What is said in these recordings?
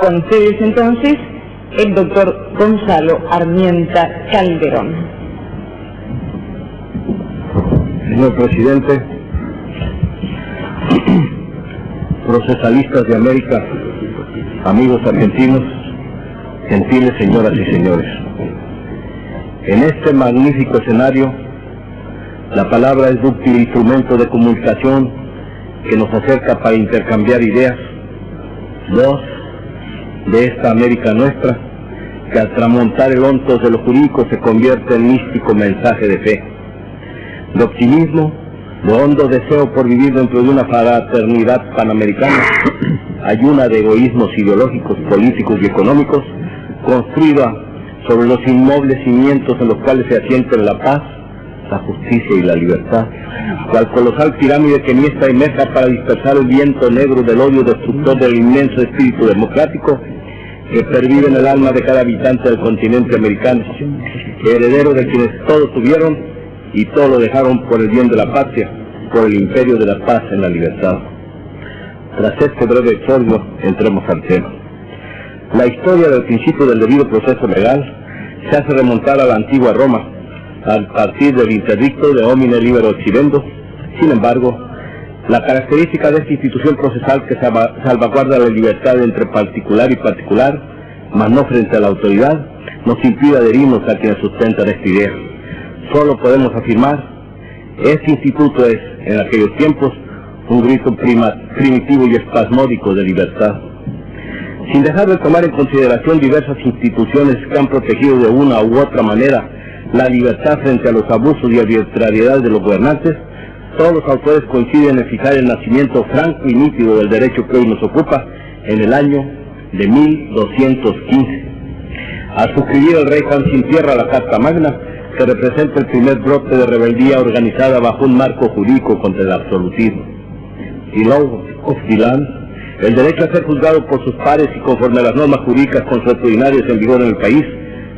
Con ustedes entonces, el doctor Gonzalo Armienta Calderón. Señor presidente, procesalistas de América, amigos argentinos, gentiles señoras y señores. En este magnífico escenario, la palabra es dúctil instrumento de comunicación que nos acerca para intercambiar ideas. Dos, de esta América nuestra, que al tramontar el ontos de lo jurídico se convierte en místico mensaje de fe, de optimismo, de hondo deseo por vivir dentro de una fraternidad panamericana, ayuna de egoísmos ideológicos, políticos y económicos, construida sobre los inmobles cimientos en los cuales se asienten la paz, la justicia y la libertad, cual colosal pirámide que niesta y meja para dispersar el viento negro del odio destructor del inmenso espíritu democrático que pervive en el alma de cada habitante del continente americano, heredero de quienes todo tuvieron y todo lo dejaron por el bien de la patria, por el imperio de la paz en la libertad. Tras este breve exordio, entremos al tema. La historia del principio del debido proceso legal se hace remontar a la antigua Roma, a partir del interdicto de homine libero occidendo. Sin embargo, la característica de esta institución procesal que salvaguarda la libertad entre particular y particular, mas no frente a la autoridad, nos impide adherirnos a quienes sustentan esta idea. Solo podemos afirmar, este instituto es, en aquellos tiempos, un grito primitivo y espasmódico de libertad. Sin dejar de tomar en consideración diversas instituciones que han protegido de una u otra manera la libertad frente a los abusos y arbitrariedades de los gobernantes, todos los autores coinciden en fijar el nacimiento franco y nítido del derecho que hoy nos ocupa en el año de 1215. Al suscribir el rey Juan sin Tierra la Carta Magna, que representa el primer brote de rebeldía organizada bajo un marco jurídico contra el absolutismo. Y luego, el derecho a ser juzgado por sus pares y conforme a las normas jurídicas consuetudinarias en vigor en el país,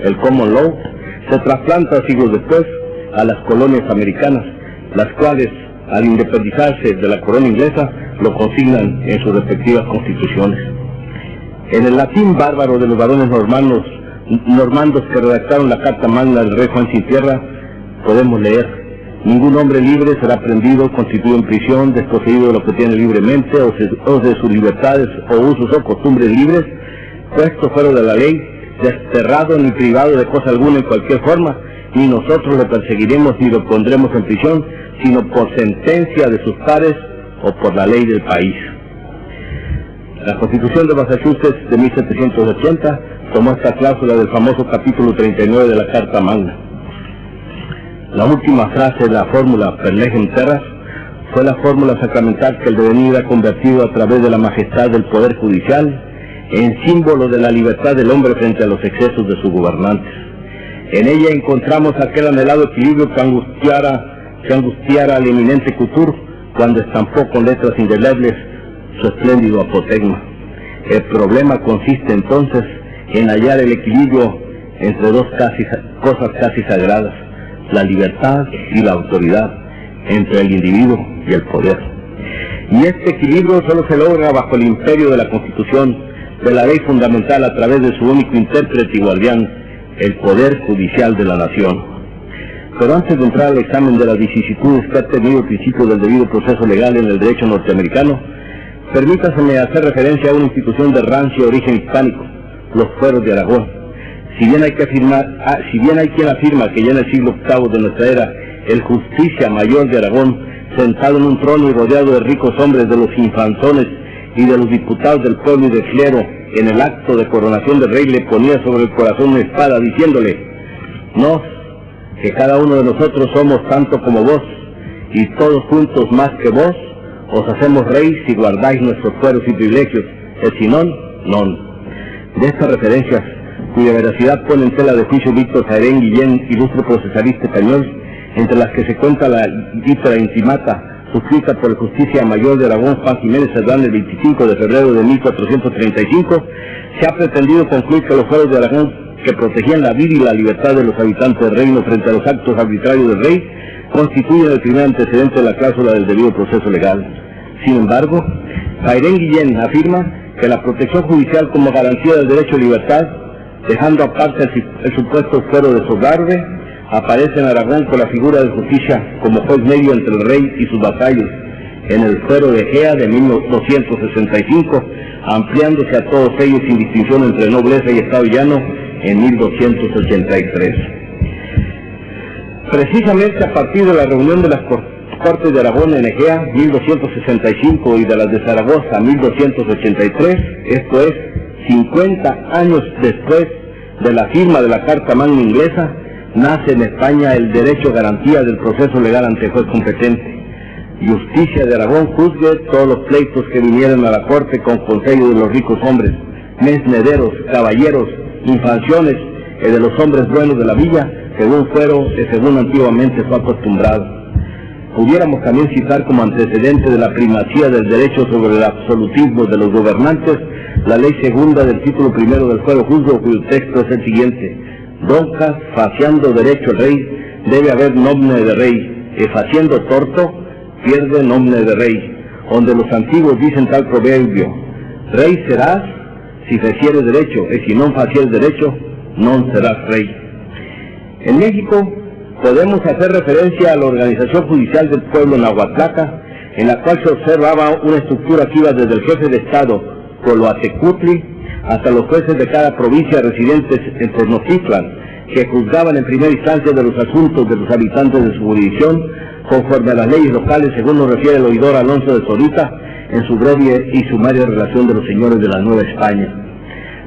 el common law, se trasplanta siglos después a las colonias americanas, las cuales, al independizarse de la corona inglesa, lo consignan en sus respectivas constituciones. En el latín bárbaro de los varones normandos que redactaron la Carta Magna del rey Juan sin Tierra, podemos leer: ningún hombre libre será prendido, constituido en prisión, desposeído de lo que tiene libremente, o de sus libertades o usos o costumbres libres, puesto fuera de la ley, desterrado ni privado de cosa alguna en cualquier forma, ni nosotros le perseguiremos ni lo pondremos en prisión, sino por sentencia de sus pares o por la ley del país. La Constitución de Massachusetts de 1780 tomó esta cláusula del famoso capítulo 39 de la Carta Magna. La última frase de la fórmula per legem terras fue la fórmula sacramental que el devenir ha convertido a través de la majestad del Poder Judicial en símbolo de la libertad del hombre frente a los excesos de sus gobernantes. En ella encontramos aquel anhelado equilibrio que angustiara al eminente Couture cuando estampó con letras indelebles su espléndido apotegma. El problema consiste entonces en hallar el equilibrio entre dos cosas casi sagradas, la libertad y la autoridad, entre el individuo y el poder. Y este equilibrio solo se logra bajo el imperio de la Constitución, de la ley fundamental, a través de su único intérprete y guardián, el Poder Judicial de la Nación. Pero antes de entrar al examen de las vicisitudes que ha tenido el principio del debido proceso legal en el derecho norteamericano, permítaseme hacer referencia a una institución de rancio origen hispánico, los fueros de Aragón. Si bien hay quien afirma que ya en el siglo VIII de nuestra era, el Justicia Mayor de Aragón, sentado en un trono y rodeado de ricos hombres de los infanzones y de los diputados del pueblo y del clero, en el acto de coronación del rey le ponía sobre el corazón una espada, diciéndole: no, que cada uno de nosotros somos tanto como vos, y todos juntos más que vos, os hacemos rey si guardáis nuestros fueros y privilegios, et si non, non. De estas referencias, cuya veracidad pone en tela de juicio Víctor Jairén Guillén, ilustre procesalista español, entre las que se cuenta la Litera Intimata, suscrita por el Justicia Mayor de Aragón Juan Jiménez Cerdán el 25 de febrero de 1435, se ha pretendido concluir que los fueros de Aragón, que protegían la vida y la libertad de los habitantes del reino frente a los actos arbitrarios del rey, constituyen el primer antecedente de la cláusula del debido proceso legal. Sin embargo, Jairén Guillén afirma que la protección judicial como garantía del derecho a libertad, dejando aparte el supuesto fuero de Sogarbe, aparece en Aragón con la figura de justicia como juez medio entre el rey y sus vasallos, en el fuero de Egea de 1265, ampliándose a todos ellos sin distinción entre nobleza y estado llano en 1283. Precisamente a partir de la reunión de las Cortes de Aragón en Egea, 1265, y de las de Zaragoza, 1283, esto es, 50 años después de la firma de la Carta Magna inglesa, nace en España el derecho garantía del proceso legal ante el juez competente. Justicia de Aragón juzgue todos los pleitos que vinieran a la corte con consejo de los ricos hombres, mesnederos, caballeros, infanciones, y de los hombres buenos de la villa, según fuero y según antiguamente fue acostumbrado. Pudiéramos también citar como antecedente de la primacía del derecho sobre el absolutismo de los gobernantes, la ley segunda del título primero del fuero juzgo, cuyo texto es el siguiente: Doncas, faciando derecho el rey, debe haber nombre de rey, y faciendo torto, pierde nombre de rey, donde los antiguos dicen tal proverbio: rey serás si facieres derecho, y si no facieres derecho, no serás rey. En México podemos hacer referencia a la organización judicial del pueblo nahuatlaca, en la cual se observaba una estructura que iba desde el jefe de Estado, Coloatecutli, hasta los jueces de cada provincia residentes en Tenochtitlan, que juzgaban en primera instancia de los asuntos de los habitantes de su jurisdicción, conforme a las leyes locales, según nos refiere el oidor Alonso de Zorita, en su breve y sumaria relación de los señores de la Nueva España.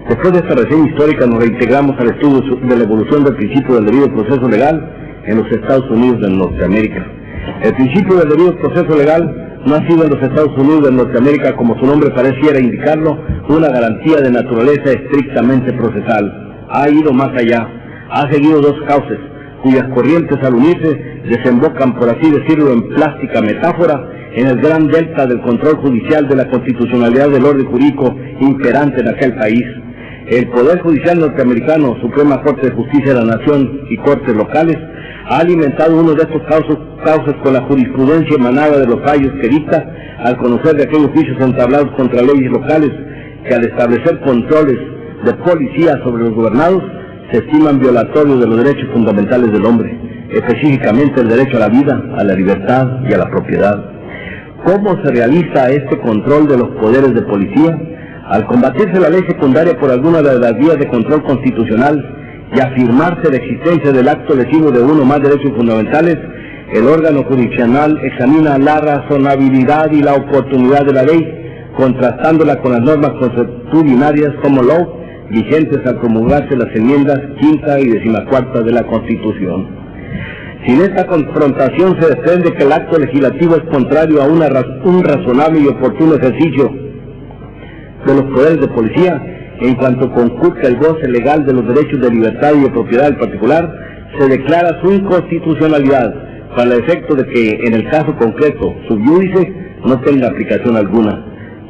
Después de esta reseña histórica nos reintegramos al estudio de la evolución del principio del debido proceso legal en los Estados Unidos de Norteamérica. El principio del debido proceso legal no ha sido en los Estados Unidos de Norteamérica, como su nombre pareciera indicarlo, una garantía de naturaleza estrictamente procesal. Ha ido más allá, ha seguido dos cauces, cuyas corrientes al unirse desembocan, por así decirlo, en plástica metáfora, en el gran delta del control judicial de la constitucionalidad del orden jurídico imperante en aquel país. El Poder Judicial norteamericano, Suprema Corte de Justicia de la Nación y Cortes locales, ha alimentado uno de estos cauces con la jurisprudencia emanada de los fallos que dicta al conocer de aquellos juicios entablados contra leyes locales que, al establecer controles de policía sobre los gobernados, se estiman violatorios de los derechos fundamentales del hombre, específicamente el derecho a la vida, a la libertad y a la propiedad. ¿Cómo se realiza este control de los poderes de policía? Al combatirse la ley secundaria por alguna de las vías de control constitucional y afirmarse la existencia del acto lesivo de uno o más derechos fundamentales, el órgano jurisdiccional examina la razonabilidad y la oportunidad de la ley, contrastándola con las normas consuetudinarias como law, vigentes al promulgarse las enmiendas 5ª y 14ª de la Constitución. Sin esta confrontación se desprende que el acto legislativo es contrario a un razonable y oportuno ejercicio de los poderes de policía, en cuanto conculca el goce legal de los derechos de libertad y de propiedad del particular, se declara su inconstitucionalidad, para el efecto de que, en el caso concreto, sub iudice, no tenga aplicación alguna.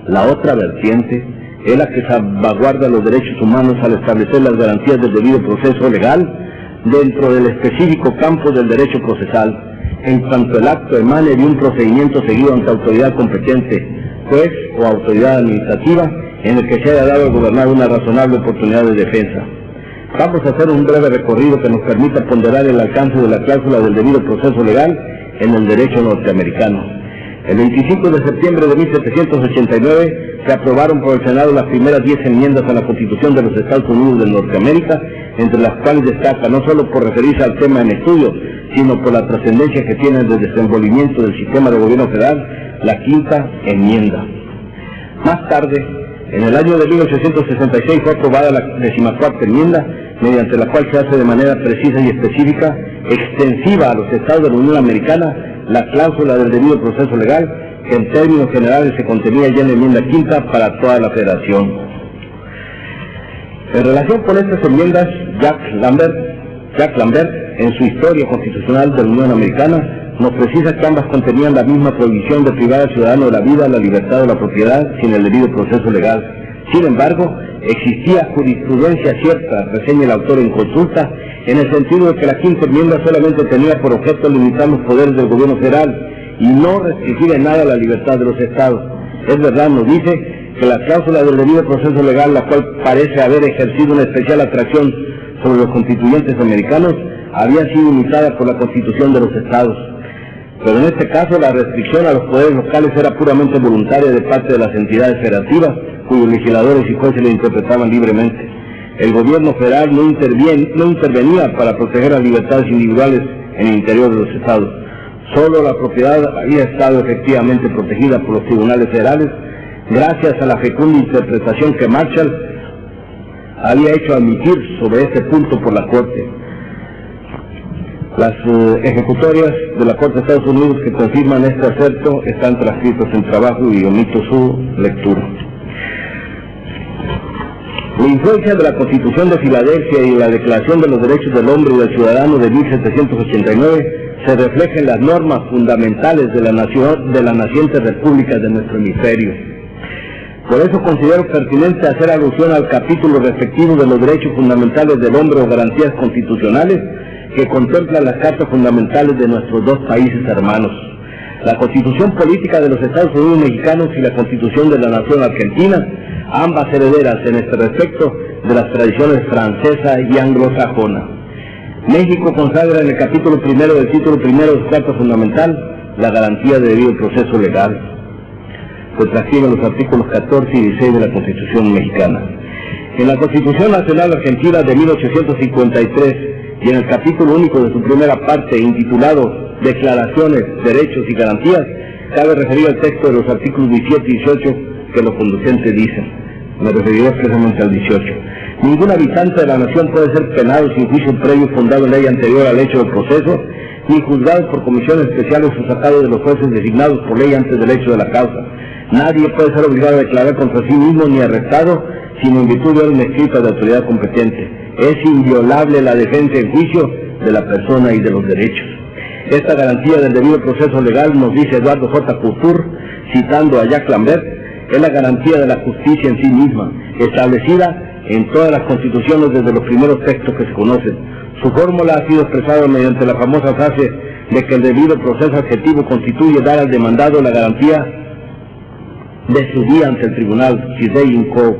La otra vertiente es la que salvaguarda los derechos humanos al establecer las garantías del debido proceso legal dentro del específico campo del derecho procesal, en cuanto el acto emane de un procedimiento seguido ante autoridad competente, juez o autoridad administrativa, en el que se haya dado al gobernador una razonable oportunidad de defensa. Vamos a hacer un breve recorrido que nos permita ponderar el alcance de la cláusula del debido proceso legal en el derecho norteamericano. El 25 de septiembre de 1789 se aprobaron por el Senado las primeras 10 enmiendas a la Constitución de los Estados Unidos de Norteamérica, entre las cuales destaca, no solo por referirse al tema en estudio, sino por la trascendencia que tiene el desenvolvimiento del sistema de gobierno federal, la 5ª enmienda. Más tarde, en el año de 1866 fue aprobada la 14ª enmienda, mediante la cual se hace de manera precisa y específica, extensiva a los estados de la Unión Americana, la cláusula del debido proceso legal, que en términos generales se contenía ya en la enmienda 5ª para toda la federación. En relación con estas enmiendas, Jacques Lambert, en su Historia Constitucional de la Unión Americana, nos precisa que ambas contenían la misma prohibición de privar al ciudadano de la vida, la libertad o la propiedad sin el debido proceso legal. Sin embargo, existía jurisprudencia cierta, reseña el autor en consulta, en el sentido de que la 5ª enmienda solamente tenía por objeto limitar los poderes del gobierno federal y no restringir en nada la libertad de los estados. Es verdad, nos dice, que la cláusula del debido proceso legal, la cual parece haber ejercido una especial atracción sobre los constituyentes americanos, había sido imitada por la Constitución de los Estados. Pero en este caso la restricción a los poderes locales era puramente voluntaria de parte de las entidades federativas, cuyos legisladores y jueces la interpretaban libremente. El gobierno federal no intervenía para proteger las libertades individuales en el interior de los estados. Solo la propiedad había estado efectivamente protegida por los tribunales federales, gracias a la fecunda interpretación que Marshall había hecho admitir sobre este punto por la Corte. Las ejecutorias de la Corte de Estados Unidos que confirman este acerto están transcritos en trabajo y omito su lectura. La influencia de la Constitución de Filadelfia y la Declaración de los Derechos del Hombre y del Ciudadano de 1789 se refleja en las normas fundamentales de las nacientes repúblicas de nuestro hemisferio. Por eso considero pertinente hacer alusión al capítulo respectivo de los derechos fundamentales del hombre o garantías constitucionales que contemplan las cartas fundamentales de nuestros dos países hermanos, la Constitución Política de los Estados Unidos Mexicanos y la Constitución de la Nación Argentina, ambas herederas en este respecto de las tradiciones francesa y anglosajona. México consagra en el capítulo primero del título primero de su Carta Fundamental la garantía de debido proceso legal. Se transcriben los artículos 14 y 16 de la Constitución mexicana. En la Constitución Nacional Argentina de 1853 y en el capítulo único de su primera parte intitulado Declaraciones, Derechos y Garantías, cabe referir al texto de los artículos 17 y 18 que los conducentes dicen. Me referiré expresamente al 18. Ningún habitante de la nación puede ser penado sin juicio previo fundado en ley anterior al hecho del proceso, ni juzgado por comisiones especiales o sacado de los jueces designados por ley antes del hecho de la causa. Nadie puede ser obligado a declarar contra sí mismo ni arrestado, sino en virtud de orden escrita de autoridad competente. Es inviolable la defensa en juicio de la persona y de los derechos. Esta garantía del debido proceso legal, nos dice Eduardo J. Couture, citando a Jacques Lambert, es la garantía de la justicia en sí misma, establecida en todas las constituciones desde los primeros textos que se conocen. Su fórmula ha sido expresada mediante la famosa frase de que el debido proceso adjetivo constituye dar al demandado la garantía de su día ante el tribunal, si day in court.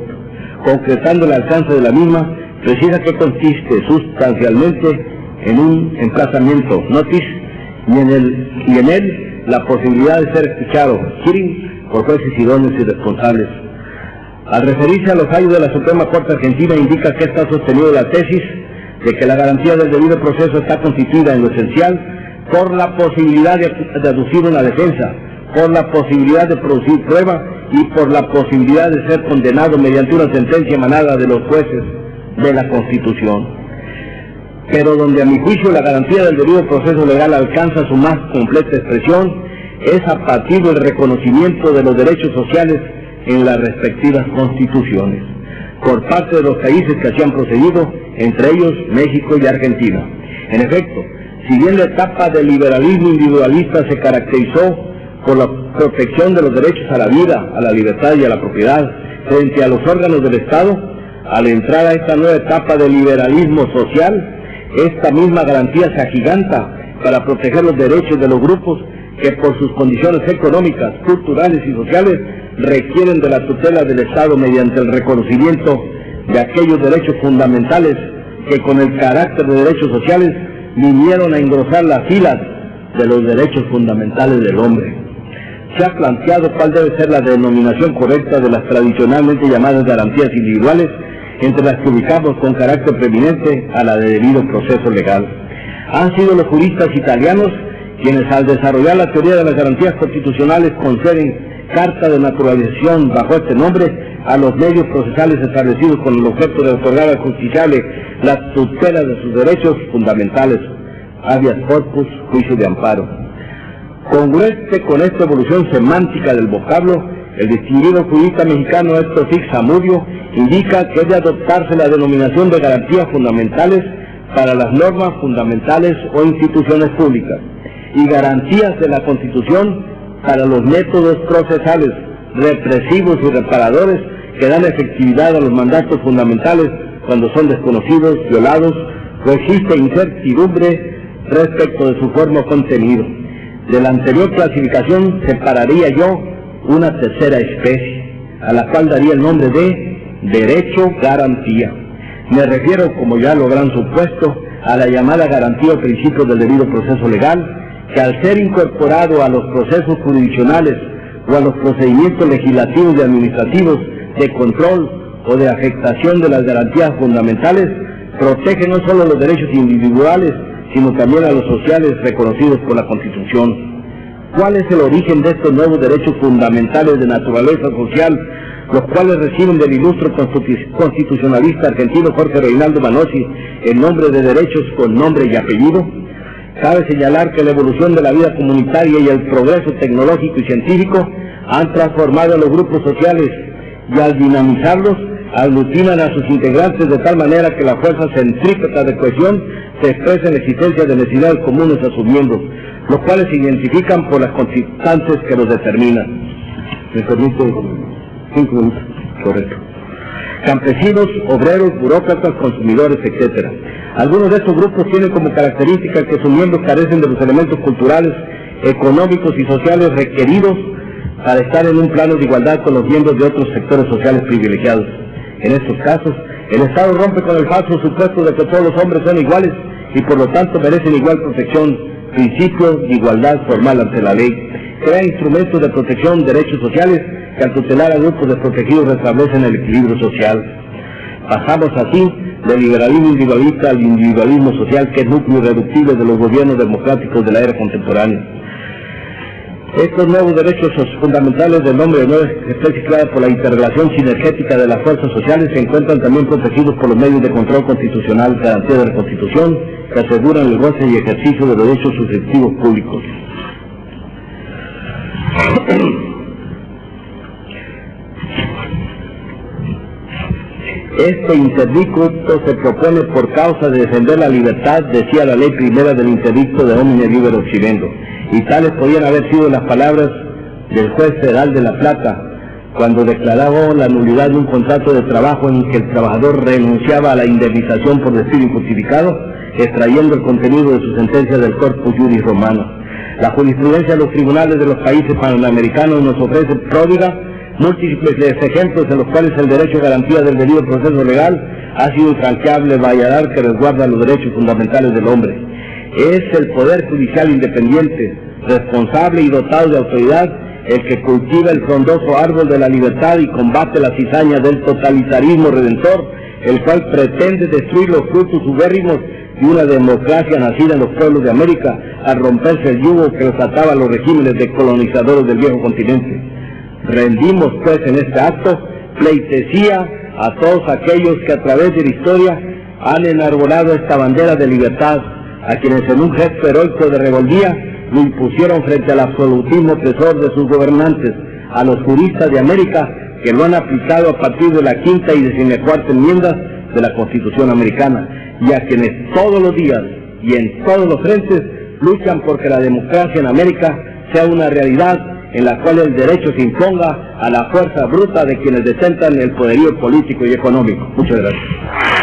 Concretando el alcance de la misma, precisa que consiste sustancialmente en un emplazamiento, notice, y en él la posibilidad de ser escuchado, hearing, por jueces idóneos y responsables. Al referirse a los fallos de la Suprema Corte Argentina, indica que está sostenido la tesis de que la garantía del debido proceso está constituida en lo esencial por la posibilidad de aducir una defensa, por la posibilidad de producir prueba y por la posibilidad de ser condenado mediante una sentencia emanada de los jueces de la Constitución. Pero donde a mi juicio la garantía del debido proceso legal alcanza su más completa expresión es a partir del reconocimiento de los derechos sociales en las respectivas constituciones, por parte de los países que así han procedido, entre ellos México y Argentina. En efecto, si bien la etapa del liberalismo individualista se caracterizó por la protección de los derechos a la vida, a la libertad y a la propiedad frente a los órganos del Estado, al entrar a esta nueva etapa del liberalismo social, esta misma garantía se agiganta para proteger los derechos de los grupos que por sus condiciones económicas, culturales y sociales requieren de la tutela del Estado mediante el reconocimiento de aquellos derechos fundamentales que con el carácter de derechos sociales vinieron a engrosar las filas de los derechos fundamentales del hombre. Se ha planteado cuál debe ser la denominación correcta de las tradicionalmente llamadas garantías individuales, entre las que ubicamos con carácter preeminente a la de debido proceso legal. Han sido los juristas italianos quienes al desarrollar la teoría de las garantías constitucionales conceden carta de naturalización bajo este nombre a los medios procesales establecidos con el objeto de otorgar al justiciable la tutela de sus derechos fundamentales, habeas corpus, juicio de amparo. Congruente con esta evolución semántica del vocablo, el distinguido jurista mexicano Héctor Fix Zamudio indica que debe adoptarse la denominación de garantías fundamentales para las normas fundamentales o instituciones públicas y garantías de la Constitución para los métodos procesales, represivos y reparadores que dan efectividad a los mandatos fundamentales cuando son desconocidos, violados o existe incertidumbre respecto de su forma o contenido. De la anterior clasificación separaría yo una tercera especie, a la cual daría el nombre de derecho garantía. Me refiero, como ya lo habrán supuesto, a la llamada garantía o principio del debido proceso legal, que al ser incorporado a los procesos jurisdiccionales o a los procedimientos legislativos y administrativos de control o de afectación de las garantías fundamentales, protege no solo los derechos individuales, sino también a los sociales reconocidos por la Constitución. ¿Cuál es el origen de estos nuevos derechos fundamentales de naturaleza social, los cuales reciben del ilustre constitucionalista argentino Jorge Reinaldo Manozzi el nombre de derechos con nombre y apellido? Cabe señalar que la evolución de la vida comunitaria y el progreso tecnológico y científico han transformado a los grupos sociales y al dinamizarlos aglutinan a sus integrantes de tal manera que la fuerza centrípeta de cohesión se expresa en la existencia de necesidades comunes a sus miembros, los cuales se identifican por las constantes que los determinan. ¿Me permite 5 minutos? Correcto. Campesinos, obreros, burócratas, consumidores, etc. Algunos de estos grupos tienen como característica que sus miembros carecen de los elementos culturales, económicos y sociales requeridos para estar en un plano de igualdad con los miembros de otros sectores sociales privilegiados. En estos casos, el Estado rompe con el falso supuesto de que todos los hombres son iguales y por lo tanto merecen igual protección, principio de igualdad formal ante la ley. Crea instrumentos de protección, derechos sociales que al tutelar a grupos desprotegidos restablecen el equilibrio social. Pasamos así del liberalismo individualista al individualismo social, que es núcleo irreductible de los gobiernos democráticos de la era contemporánea. Estos nuevos derechos fundamentales del nombre de nueva especie creada por la interrelación sinergética de las fuerzas sociales se encuentran también protegidos por los medios de control constitucional, garantía de la Constitución, que aseguran el goce y ejercicio de los derechos subjetivos públicos. Este interdicto se propone por causa de defender la libertad, decía la ley primera del interdicto de homine libero occidendo, y tales podían haber sido las palabras del juez federal de La Plata, cuando declaraba la nulidad de un contrato de trabajo en que el trabajador renunciaba a la indemnización por despido injustificado, extrayendo el contenido de su sentencia del Corpus Juris Romano. La jurisprudencia de los tribunales de los países panamericanos nos ofrece pródiga múltiples ejemplos en los cuales el derecho a garantía del debido proceso legal ha sido infranqueable valladar que resguarda los derechos fundamentales del hombre. Es el Poder Judicial independiente, responsable y dotado de autoridad, el que cultiva el frondoso árbol de la libertad y combate la cizaña del totalitarismo redentor, el cual pretende destruir los frutos ubérrimos de una democracia nacida en los pueblos de América al romperse el yugo que los ataba a los regímenes de colonizadores del viejo continente. Rendimos pues en este acto pleitesía a todos aquellos que a través de la historia han enarbolado esta bandera de libertad, a quienes en un gesto heroico de rebeldía lo impusieron frente al absolutismo opresor de sus gobernantes, a los juristas de América que lo han aplicado a partir de la quinta y 14ª enmiendas de la Constitución americana, y a quienes todos los días y en todos los frentes luchan porque la democracia en América sea una realidad en la cual el derecho se imponga a la fuerza bruta de quienes detentan el poderío político y económico. Muchas gracias.